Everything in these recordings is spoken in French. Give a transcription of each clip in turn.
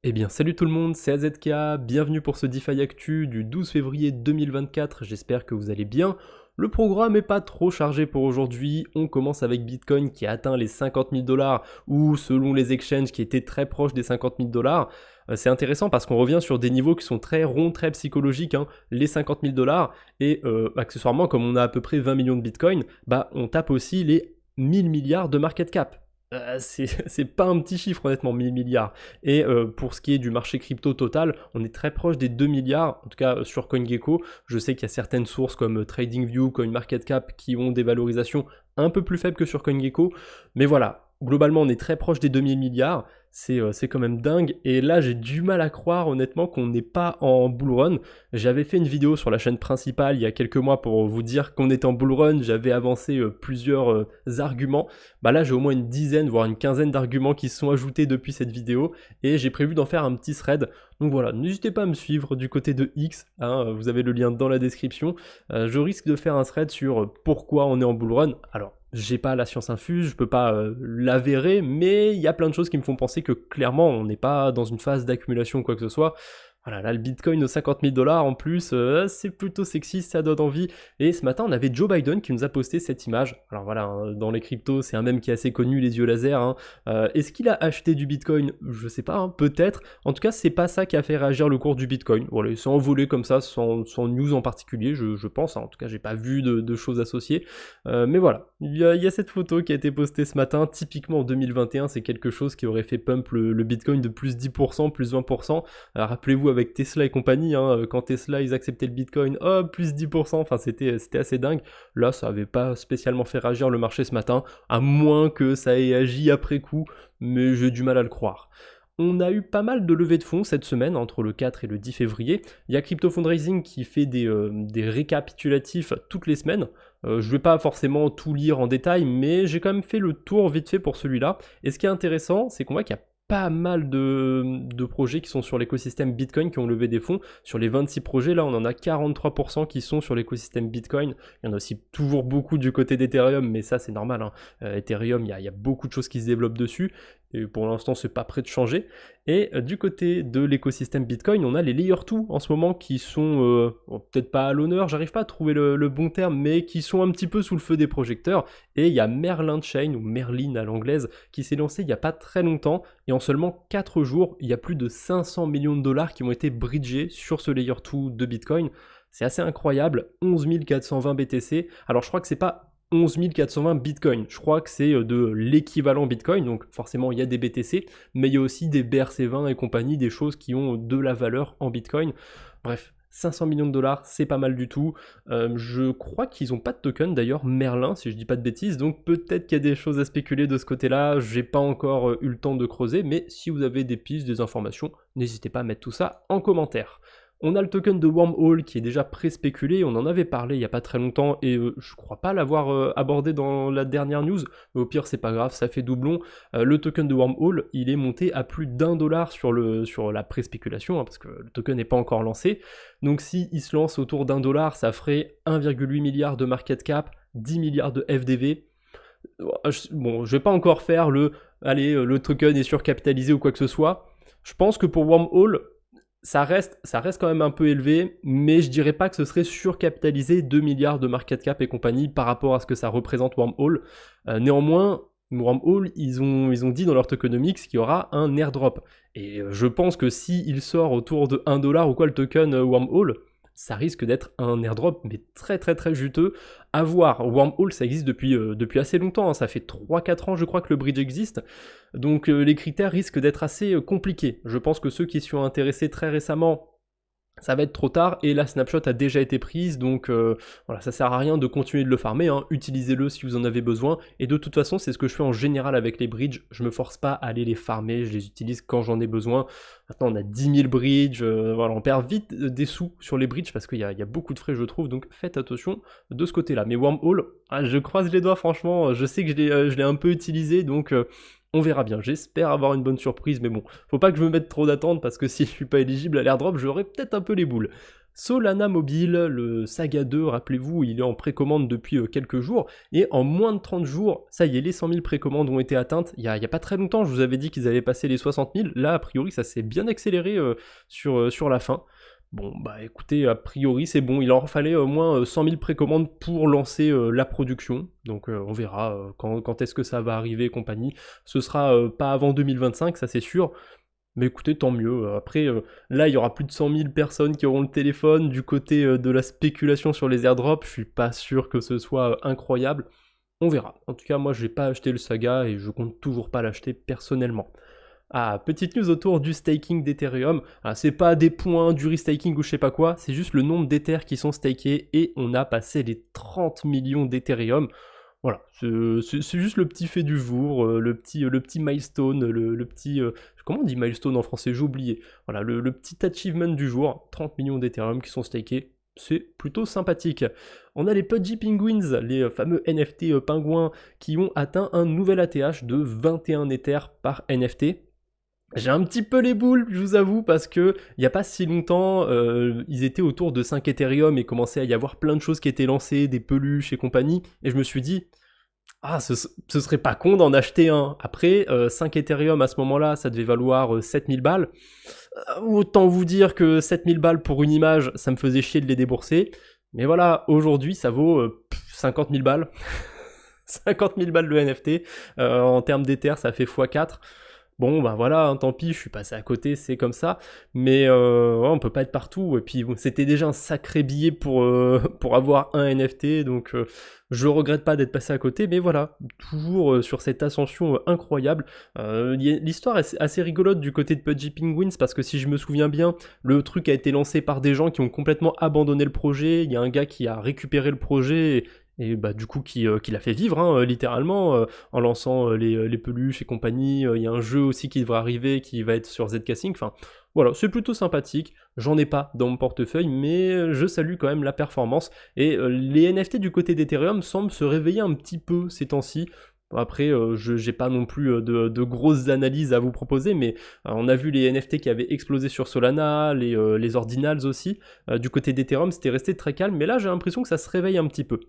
Eh bien salut tout le monde, c'est AZK, bienvenue pour ce DeFi Actu du 12 février 2024, j'espère que vous allez bien. Le programme n'est pas trop chargé pour aujourd'hui, on commence avec Bitcoin qui a atteint les 50 000 dollars ou selon les exchanges qui étaient très proches des 50 000 dollars. C'est intéressant parce qu'on revient sur des niveaux qui sont très ronds, très psychologiques, hein, les 50 000 dollars et accessoirement comme on a à peu près 20 millions de Bitcoin, bah on tape aussi les 1000 milliards de market cap. C'est pas un petit chiffre honnêtement, 1000 milliards. Et pour ce qui est du marché crypto total, on est très proche des 2 milliards, en tout cas sur CoinGecko. Je sais qu'il y a certaines sources comme TradingView, CoinMarketCap qui ont des valorisations un peu plus faibles que sur CoinGecko. Mais voilà, globalement on est très proche des 2000 milliards, c'est quand même dingue. Et là j'ai du mal à croire honnêtement qu'on n'est pas en bull run. J'avais fait une vidéo sur la chaîne principale il y a quelques mois pour vous dire qu'on était en bull run, j'avais avancé plusieurs arguments. Bah là j'ai au moins une dizaine voire une quinzaine d'arguments qui se sont ajoutés depuis cette vidéo et j'ai prévu d'en faire un petit thread. Donc voilà, n'hésitez pas à me suivre du côté de X, hein, vous avez le lien dans la description. Je risque de faire un thread sur pourquoi on est en bull run. Alors j'ai pas la science infuse, je peux pas l'avérer, mais il y a plein de choses qui me font penser que clairement on n'est pas dans une phase d'accumulation ou quoi que ce soit. Voilà, là le Bitcoin aux 50 000 dollars en plus, c'est plutôt sexy, ça donne envie. Et ce matin, on avait Joe Biden qui nous a posté cette image. Alors voilà, hein, dans les cryptos, c'est un mème qui est assez connu, les yeux laser, hein. Est-ce qu'il a acheté du Bitcoin? Je sais pas, hein, peut-être. En tout cas, c'est pas ça qui a fait réagir le cours du Bitcoin. Voilà, il s'est envolé comme ça, sans news en particulier, je pense. Hein. En tout cas, j'ai pas vu de choses associées. Mais voilà, il y a cette photo qui a été postée ce matin. Typiquement en 2021, c'est quelque chose qui aurait fait pump le Bitcoin de plus 10%, plus 20%. Rappelez-vous avec Tesla et compagnie, hein, quand Tesla ils acceptaient le Bitcoin, oh plus 10%, enfin c'était assez dingue. Là ça avait pas spécialement fait réagir le marché ce matin, à moins que ça ait agi après coup, mais j'ai du mal à le croire. On a eu pas mal de levées de fonds cette semaine, entre le 4 et le 10 février. Il y a Crypto Fundraising qui fait des récapitulatifs toutes les semaines. Je vais pas forcément tout lire en détail, mais j'ai quand même fait le tour vite fait pour celui-là. Et ce qui est intéressant, c'est qu'on voit qu'il y a pas mal de projets qui sont sur l'écosystème Bitcoin qui ont levé des fonds. Sur les 26 projets, là, on en a 43% qui sont sur l'écosystème Bitcoin. Il y en a aussi toujours beaucoup du côté d'Ethereum, mais ça, c'est normal, hein. Ethereum, il y a beaucoup de choses qui se développent dessus. Et pour l'instant, c'est pas prêt de changer. Et du côté de l'écosystème Bitcoin, on a les Layer 2 en ce moment qui sont peut-être pas à l'honneur, j'arrive pas à trouver le bon terme, mais qui sont un petit peu sous le feu des projecteurs. Et il y a Merlin Chain, ou Merlin à l'anglaise, qui s'est lancé il y a pas très longtemps. Et en seulement 4 jours, il y a plus de 500 millions de dollars qui ont été bridgés sur ce Layer 2 de Bitcoin. C'est assez incroyable, 11 420 BTC. Alors je crois que c'est pas 11 420 Bitcoin. Je crois que c'est de l'équivalent Bitcoin, donc forcément il y a des BTC, mais il y a aussi des BRC20 et compagnie, des choses qui ont de la valeur en Bitcoin. Bref, 500 millions de dollars, c'est pas mal du tout. Je crois qu'ils n'ont pas de token d'ailleurs, Merlin, si je dis pas de bêtises, donc peut-être qu'il y a des choses à spéculer de ce côté-là. J'ai pas encore eu le temps de creuser, mais si vous avez des pistes, des informations, n'hésitez pas à mettre tout ça en commentaire. On a le token de Wormhole qui est déjà pré-spéculé, on en avait parlé il n'y a pas très longtemps et je crois pas l'avoir abordé dans la dernière news, mais au pire c'est pas grave, ça fait doublon. Le token de Wormhole, il est monté à plus d'1$ sur la pré-spéculation, hein, parce que le token n'est pas encore lancé. Donc si il se lance autour d'1$, ça ferait 1,8 milliard de market cap, 10 milliards de FDV. Bon, je vais pas encore faire le token est surcapitalisé ou quoi que ce soit. Je pense que pour Wormhole, ça reste quand même un peu élevé, mais je dirais pas que ce serait surcapitalisé 2 milliards de market cap et compagnie par rapport à ce que ça représente Wormhole. Néanmoins, Wormhole, ils ont dit dans leur tokenomics qu'il y aura un airdrop. Et je pense que s'il sort autour de 1$ ou quoi le token Wormhole, ça risque d'être un airdrop, mais très très très juteux. À voir, Wormhole ça existe depuis assez longtemps, hein. Ça fait 3-4 ans je crois que le bridge existe, donc les critères risquent d'être assez compliqués. Je pense que ceux qui s'y sont intéressés très récemment, ça va être trop tard et la snapshot a déjà été prise, donc voilà, ça sert à rien de continuer de le farmer, hein. Utilisez-le si vous en avez besoin, et de toute façon c'est ce que je fais en général avec les bridges, je me force pas à aller les farmer, je les utilise quand j'en ai besoin. Maintenant on a 10 000 bridges, voilà, on perd vite des sous sur les bridges parce qu'il y a beaucoup de frais je trouve, donc faites attention de ce côté là. Mais Wormhole, je croise les doigts franchement, je sais que je l'ai un peu utilisé, donc on verra bien, j'espère avoir une bonne surprise, mais bon, faut pas que je me mette trop d'attente parce que si je suis pas éligible à l'airdrop, j'aurai peut-être un peu les boules. Solana Mobile, le Saga 2, rappelez-vous, il est en précommande depuis quelques jours, et en moins de 30 jours, ça y est, les 100 000 précommandes ont été atteintes. Il y a pas très longtemps, je vous avais dit qu'ils avaient passé les 60 000, là, a priori, ça s'est bien accéléré sur la fin. Bon, bah écoutez, a priori, c'est bon, il en fallait au moins 100 000 précommandes pour lancer la production, donc on verra quand est-ce que ça va arriver et compagnie. Ce sera pas avant 2025, ça c'est sûr, mais écoutez, tant mieux. Après, là, il y aura plus de 100 000 personnes qui auront le téléphone. Du côté de la spéculation sur les airdrops, je suis pas sûr que ce soit incroyable. On verra. En tout cas, moi, j'ai pas acheté le Saga et je compte toujours pas l'acheter personnellement. Ah, petite news autour du staking d'Ethereum. Ah, c'est pas des points, du restaking ou je sais pas quoi, c'est juste le nombre d'Ethers qui sont stakés et on a passé les 30 millions d'Ethereum. Voilà, c'est juste le petit fait du jour, le petit milestone, le petit... comment on dit milestone en français? J'ai oublié. Voilà, le petit achievement du jour, 30 millions d'Ethereum qui sont stakés, c'est plutôt sympathique. On a les Pudgy Penguins, les fameux NFT pingouins, qui ont atteint un nouvel ATH de 21 Ethers par NFT. J'ai un petit peu les boules, je vous avoue, parce que il n'y a pas si longtemps, ils étaient autour de 5 Ethereum et commençait à y avoir plein de choses qui étaient lancées, des peluches et compagnie, et je me suis dit, ah, ce serait pas con d'en acheter un. Après, 5 Ethereum à ce moment-là, ça devait valoir 7000 balles. Autant vous dire que 7000 balles pour une image, ça me faisait chier de les débourser. Mais voilà, aujourd'hui, ça vaut 50 000 balles. 50 000 balles le NFT. En termes d'Ether, ça fait x4. Bon, bah voilà, hein, tant pis, je suis passé à côté, c'est comme ça. Mais ouais, on peut pas être partout. Et puis, bon, c'était déjà un sacré billet pour avoir un NFT. Donc, je regrette pas d'être passé à côté. Mais voilà, toujours sur cette ascension incroyable. L'histoire est assez rigolote du côté de Pudgy Penguins. Parce que si je me souviens bien, le truc a été lancé par des gens qui ont complètement abandonné le projet. Il y a un gars qui a récupéré le projet. Et bah du coup qui l'a fait vivre hein, littéralement en lançant les peluches et compagnie. Il y a un jeu aussi qui devrait arriver qui va être sur Zcasing. Enfin voilà, c'est plutôt sympathique. J'en ai pas dans mon portefeuille, mais je salue quand même la performance. Et les NFT du côté d'Ethereum semblent se réveiller un petit peu ces temps-ci. Après, je n'ai pas non plus de grosses analyses à vous proposer, mais on a vu les NFT qui avaient explosé sur Solana, les ordinals aussi. Du côté d'Ethereum, c'était resté très calme, mais là j'ai l'impression que ça se réveille un petit peu.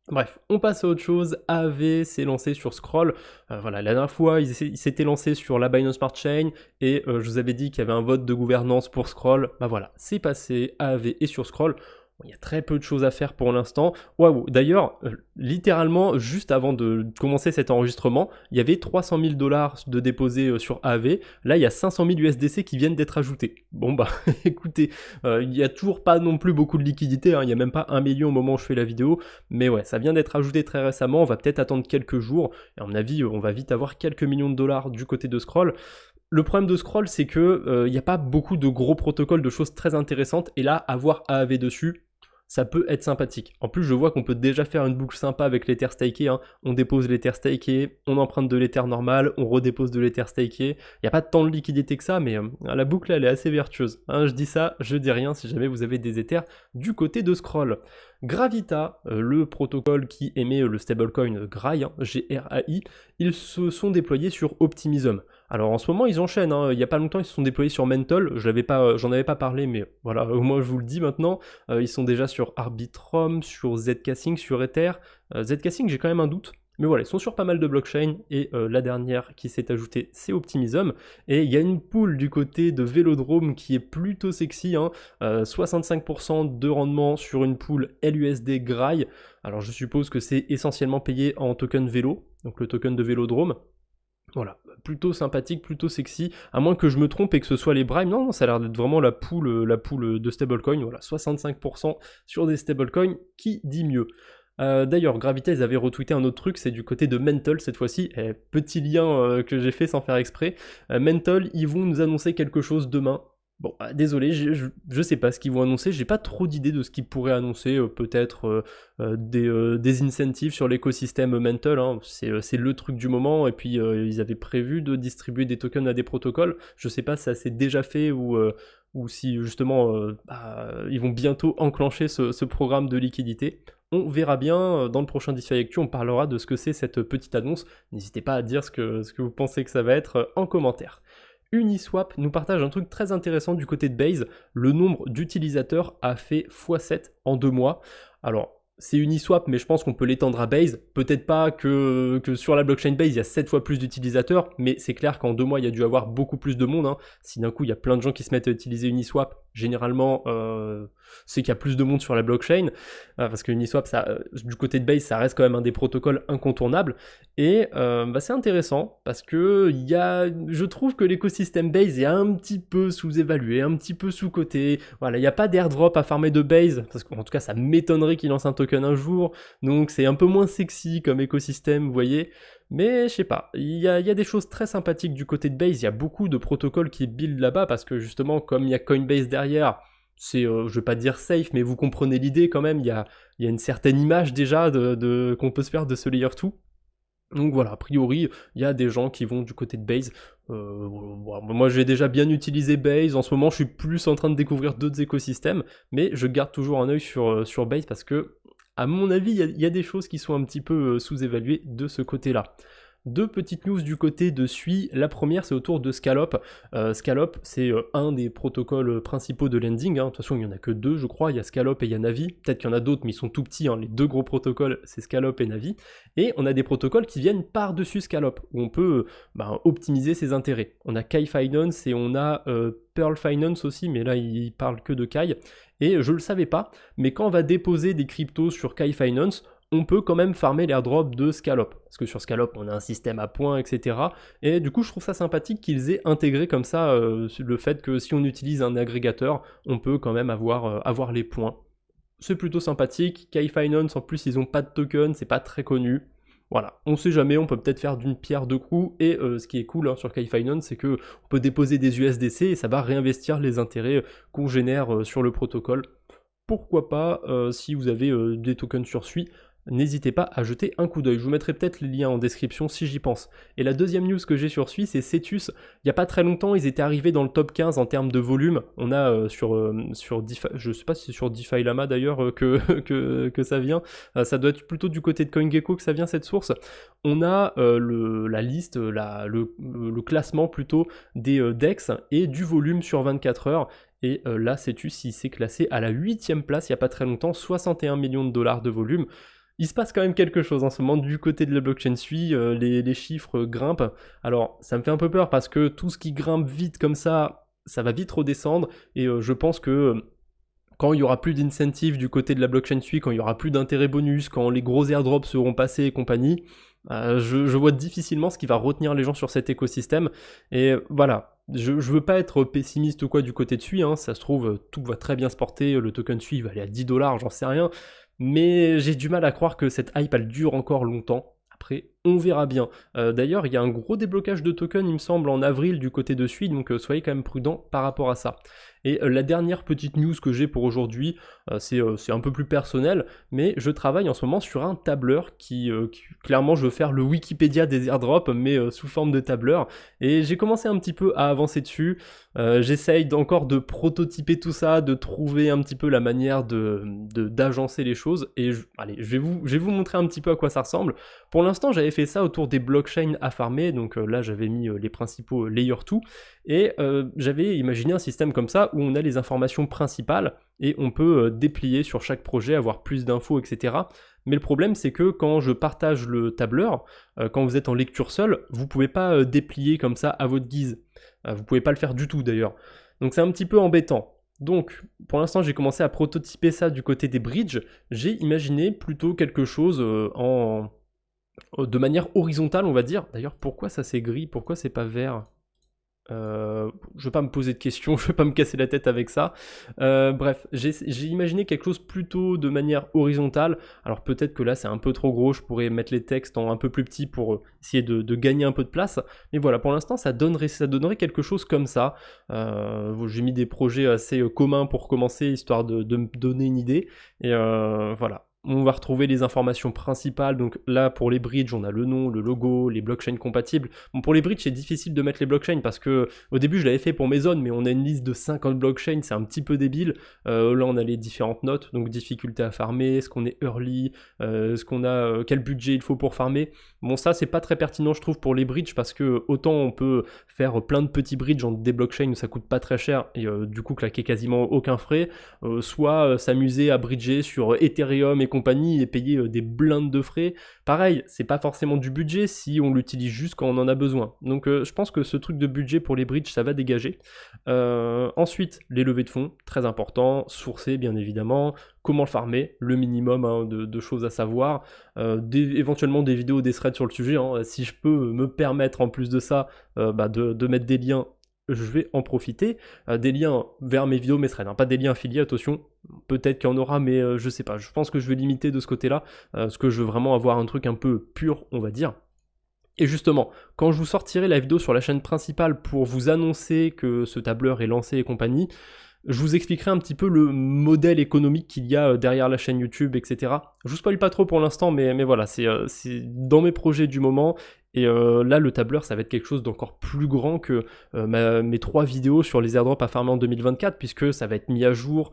Bref, on passe à autre chose. AAV s'est lancé sur Scroll. Voilà, la dernière fois, il s'était lancé sur la Binance Smart Chain et je vous avais dit qu'il y avait un vote de gouvernance pour Scroll. Bah voilà, c'est passé. AAV est sur Scroll. Il y a très peu de choses à faire pour l'instant. Waouh, d'ailleurs, littéralement, juste avant de commencer cet enregistrement, il y avait 300 000 dollars de déposés sur AAV. Là, il y a 500 000 USDC qui viennent d'être ajoutés. Bon, bah, écoutez, il n'y a toujours pas non plus beaucoup de liquidités. Hein. Il n'y a même pas 1 million au moment où je fais la vidéo. Mais ouais, ça vient d'être ajouté très récemment. On va peut-être attendre quelques jours. Et à mon avis, on va vite avoir quelques millions de dollars du côté de Scroll. Le problème de Scroll, c'est que il n'y a pas beaucoup de gros protocoles, de choses très intéressantes. Et là, avoir AAV dessus, ça peut être sympathique. En plus, je vois qu'on peut déjà faire une boucle sympa avec l'Ether staké. Hein. On dépose l'Ether staké, on emprunte de l'Ether normal, on redépose de l'Ether staké. Il n'y a pas tant de liquidité que ça, mais la boucle, elle est assez vertueuse. Hein, je dis ça, je dis rien si jamais vous avez des Ethers du côté de Scroll. Gravita, le protocole qui émet le stablecoin GRAI, hein, G-R-A-I, ils se sont déployés sur Optimism. Alors en ce moment ils enchaînent, hein. Il n'y a pas longtemps ils se sont déployés sur Mental, j'en avais pas parlé mais voilà, au moins je vous le dis maintenant, ils sont déjà sur Arbitrum, sur Zcasing, sur Ether. Zcasing j'ai quand même un doute, mais voilà, ils sont sur pas mal de blockchains et la dernière qui s'est ajoutée c'est Optimism. Et il y a une pool du côté de Vélodrome qui est plutôt sexy, hein. 65% de rendement sur une pool LUSD GRAI. Alors je suppose que c'est essentiellement payé en token vélo, donc le token de Vélodrome. Voilà, plutôt sympathique, plutôt sexy, à moins que je me trompe et que ce soit les Brime. Non, ça a l'air d'être vraiment la pool de stablecoin. Voilà, 65% sur des stablecoins, qui dit mieux. D'ailleurs, Gravita, ils avaient retweeté un autre truc, c'est du côté de Mental cette fois-ci. Petit lien que j'ai fait sans faire exprès. Mental, ils vont nous annoncer quelque chose demain. Bon, désolé, je sais pas ce qu'ils vont annoncer, j'ai pas trop d'idées de ce qu'ils pourraient annoncer, peut-être des incentives sur l'écosystème Mental, hein. C'est le truc du moment, et puis ils avaient prévu de distribuer des tokens à des protocoles, je sais pas si ça s'est déjà fait ou si justement ils vont bientôt enclencher ce programme de liquidité. On verra bien, dans le prochain DeFi Actu, on parlera de ce que c'est cette petite annonce, n'hésitez pas à dire ce que vous pensez que ça va être en commentaire. Uniswap nous partage un truc très intéressant du côté de Base. Le nombre d'utilisateurs a fait x7 en 2 mois. Alors, c'est Uniswap, mais je pense qu'on peut l'étendre à Base. Peut-être pas que sur la blockchain Base, il y a 7 fois plus d'utilisateurs, mais c'est clair qu'en 2 mois, il y a dû avoir beaucoup plus de monde. Hein. Si d'un coup, il y a plein de gens qui se mettent à utiliser Uniswap, généralement, c'est qu'il y a plus de monde sur la blockchain. Parce que Uniswap, du côté de Base, ça reste quand même un des protocoles incontournables. Et c'est intéressant, parce que je trouve que l'écosystème Base est un petit peu sous-évalué, un petit peu sous-coté. Voilà, il n'y a pas d'airdrop à farmer de Base, parce qu'en tout cas, ça m'étonnerait qu'il lance un token un jour, donc c'est un peu moins sexy comme écosystème, vous voyez, mais je sais pas, il y a des choses très sympathiques du côté de Base, il y a beaucoup de protocoles qui build là-bas, parce que justement, comme il y a Coinbase derrière, c'est, je vais pas dire safe, mais vous comprenez l'idée quand même, il y a une certaine image déjà qu'on peut se faire de ce layer 2. Donc voilà, a priori, il y a des gens qui vont du côté de Base. Moi, j'ai déjà bien utilisé Base. En ce moment, je suis plus en train de découvrir d'autres écosystèmes, mais je garde toujours un œil sur Base parce que, à mon avis, il y a des choses qui sont un petit peu sous-évaluées de ce côté-là. Deux petites news du côté de Sui. La première, c'est autour de Scallop. Scallop, c'est un des protocoles principaux de lending. Hein. De toute façon, il n'y en a que deux, je crois. Il y a Scallop et il y a Navi. Peut-être qu'il y en a d'autres, mais ils sont tout petits. Hein. Les deux gros protocoles, c'est Scallop et Navi. Et on a des protocoles qui viennent par-dessus Scallop, où on peut optimiser ses intérêts. On a Kai Finance et on a Pearl Finance aussi, mais là, il parle que de Kai. Et je le savais pas, mais quand on va déposer des cryptos sur Kai Finance, on peut quand même farmer l'airdrop de Scallop. Parce que sur Scallop, on a un système à points, etc. Et du coup, je trouve ça sympathique qu'ils aient intégré comme ça le fait que si on utilise un agrégateur, on peut quand même avoir les points. C'est plutôt sympathique. Kai Finance, en plus, ils n'ont pas de token, c'est pas très connu. Voilà, on sait jamais, on peut peut-être faire d'une pierre deux coups, et ce qui est cool sur Kai Finance, c'est qu'on peut déposer des USDC et ça va réinvestir les intérêts qu'on génère sur le protocole. Pourquoi pas, si vous avez des tokens sur Sui, n'hésitez pas à jeter un coup d'œil. Je vous mettrai peut-être les liens en description si j'y pense. Et la deuxième news que j'ai sur Sui, c'est Cetus. Il n'y a pas très longtemps, ils étaient arrivés dans le top 15 en termes de volume. On a sur DeFi, je sais pas si c'est sur DeFi Lama d'ailleurs que ça vient. Ça doit être plutôt du côté de CoinGecko que ça vient cette source. On a la liste, le classement plutôt des DEX et du volume sur 24 heures. Et là, Cetus, il s'est classé à la 8e place il n'y a pas très longtemps, 61 millions de dollars de volume. Il se passe quand même quelque chose en ce moment du côté de la blockchain Sui, les chiffres grimpent. Alors ça me fait un peu peur parce que tout ce qui grimpe vite comme ça va vite redescendre et je pense que quand il y aura plus d'incentive du côté de la blockchain Sui, quand il y aura plus d'intérêt bonus, quand les gros airdrops seront passés et compagnie, je vois difficilement ce qui va retenir les gens sur cet écosystème. Et voilà, je veux pas être pessimiste ou quoi du côté de Sui, hein, ça se trouve tout va très bien se porter, le token Sui va aller à 10 $, j'en sais rien. Mais j'ai du mal à croire que cette hype elle dure encore longtemps. Après, on verra bien. D'ailleurs, il y a un gros déblocage de tokens, il me semble, en avril du côté de Sui, donc soyez quand même prudents par rapport à ça. Et la dernière petite news que j'ai pour aujourd'hui, c'est un peu plus personnel, mais je travaille en ce moment sur un tableur qui clairement, je veux faire le Wikipédia des airdrops, mais sous forme de tableur. Et j'ai commencé un petit peu à avancer dessus. J'essaye encore de prototyper tout ça, de trouver un petit peu la manière d'agencer les choses. Et allez, je vais vous montrer un petit peu à quoi ça ressemble. Pour l'instant, j'avais fait ça autour des blockchains à farmer, donc là j'avais mis les principaux layer 2, et j'avais imaginé un système comme ça où on a les informations principales et on peut déplier sur chaque projet, avoir plus d'infos, etc. Mais le problème c'est que quand je partage le tableur, quand vous êtes en lecture seule, vous pouvez pas déplier comme ça à votre guise. Vous pouvez pas le faire du tout d'ailleurs. Donc c'est un petit peu embêtant. Donc, pour l'instant, j'ai commencé à prototyper ça du côté des bridges. J'ai imaginé plutôt quelque chose de manière horizontale, on va dire. D'ailleurs, pourquoi ça c'est gris? Pourquoi c'est pas vert? Je vais pas me poser de questions, je vais pas me casser la tête avec ça. Bref, j'ai imaginé quelque chose plutôt de manière horizontale. Alors peut-être que là c'est un peu trop gros, je pourrais mettre les textes en un peu plus petit pour essayer de gagner un peu de place. Mais voilà, pour l'instant ça donnerait quelque chose comme ça. J'ai mis des projets assez communs pour commencer, histoire de me donner une idée. Et voilà. On va retrouver les informations principales, donc là pour les bridges on a le nom, le logo, les blockchains compatibles. Bon, pour les bridges c'est difficile de mettre les blockchains parce que au début je l'avais fait pour mes zones, mais on a une liste de 50 blockchains, c'est un petit peu débile. Là on a les différentes notes, donc difficulté à farmer, est-ce qu'on est early, est-ce qu'on a quel budget il faut pour farmer. Bon, ça, c'est pas très pertinent, je trouve, pour les bridges, parce que autant on peut faire plein de petits bridges en des blockchains où ça coûte pas très cher et du coup claquer quasiment aucun frais, soit s'amuser à bridger sur Ethereum et compagnie et payer des blindes de frais. Pareil, c'est pas forcément du budget si on l'utilise juste quand on en a besoin. Donc je pense que ce truc de budget pour les bridges, ça va dégager. Ensuite, les levées de fonds, très important, sourcer bien évidemment, comment le farmer, le minimum hein, de choses à savoir, éventuellement des vidéos, des threads sur le sujet, hein. Si je peux me permettre en plus de ça de mettre des liens, je vais en profiter, des liens vers mes vidéos, mes threads, hein, pas des liens affiliés, attention, peut-être qu'il y en aura, mais je sais pas, je pense que je vais limiter de ce côté-là, parce que je veux vraiment avoir un truc un peu pur, on va dire. Et justement, quand je vous sortirai la vidéo sur la chaîne principale pour vous annoncer que ce tableur est lancé et compagnie, je vous expliquerai un petit peu le modèle économique qu'il y a derrière la chaîne YouTube, etc. Je vous spoil pas trop pour l'instant, mais voilà, c'est dans mes projets du moment. Et là, le tableur, ça va être quelque chose d'encore plus grand que mes 3 vidéos sur les airdrops à farmer en 2024, puisque ça va être mis à jour.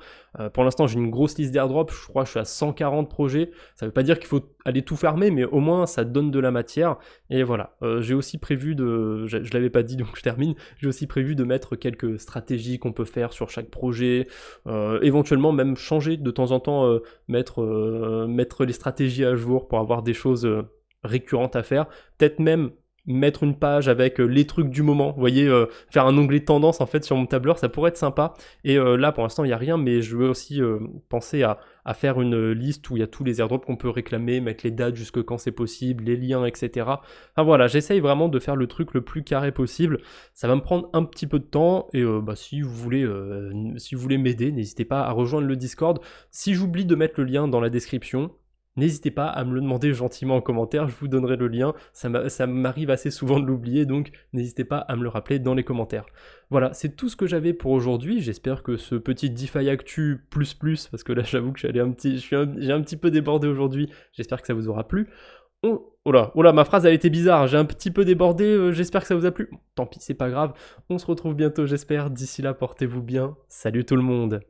Pour l'instant, j'ai une grosse liste d'airdrops, je crois que je suis à 140 projets. Ça veut pas dire qu'il faut aller tout farmer, mais au moins, ça donne de la matière. Et voilà, j'ai aussi prévu de... Je l'avais pas dit, donc je termine. J'ai aussi prévu de mettre quelques stratégies qu'on peut faire sur chaque projet. Éventuellement, même changer de temps en temps, mettre les stratégies à jour pour avoir des choses... récurrentes à faire, peut-être même mettre une page avec les trucs du moment, vous voyez, faire un onglet tendance en fait sur mon tableur, ça pourrait être sympa, et là pour l'instant il n'y a rien, mais je veux aussi penser à faire une liste où il y a tous les airdrops qu'on peut réclamer, mettre les dates jusque quand c'est possible, les liens, etc. Enfin voilà, j'essaye vraiment de faire le truc le plus carré possible, ça va me prendre un petit peu de temps, et si vous voulez m'aider, n'hésitez pas à rejoindre le Discord, si j'oublie de mettre le lien dans la description, n'hésitez pas à me le demander gentiment en commentaire, je vous donnerai le lien, ça m'arrive assez souvent de l'oublier, donc n'hésitez pas à me le rappeler dans les commentaires. Voilà, c'est tout ce que j'avais pour aujourd'hui, j'espère que ce petit DeFi Actu plus, parce que là j'avoue que j'ai un petit peu débordé aujourd'hui, j'espère que ça vous aura plu. Oh là, ma phrase elle était bizarre, j'ai un petit peu débordé, j'espère que ça vous a plu. Tant pis, c'est pas grave, on se retrouve bientôt j'espère, d'ici là portez-vous bien, salut tout le monde.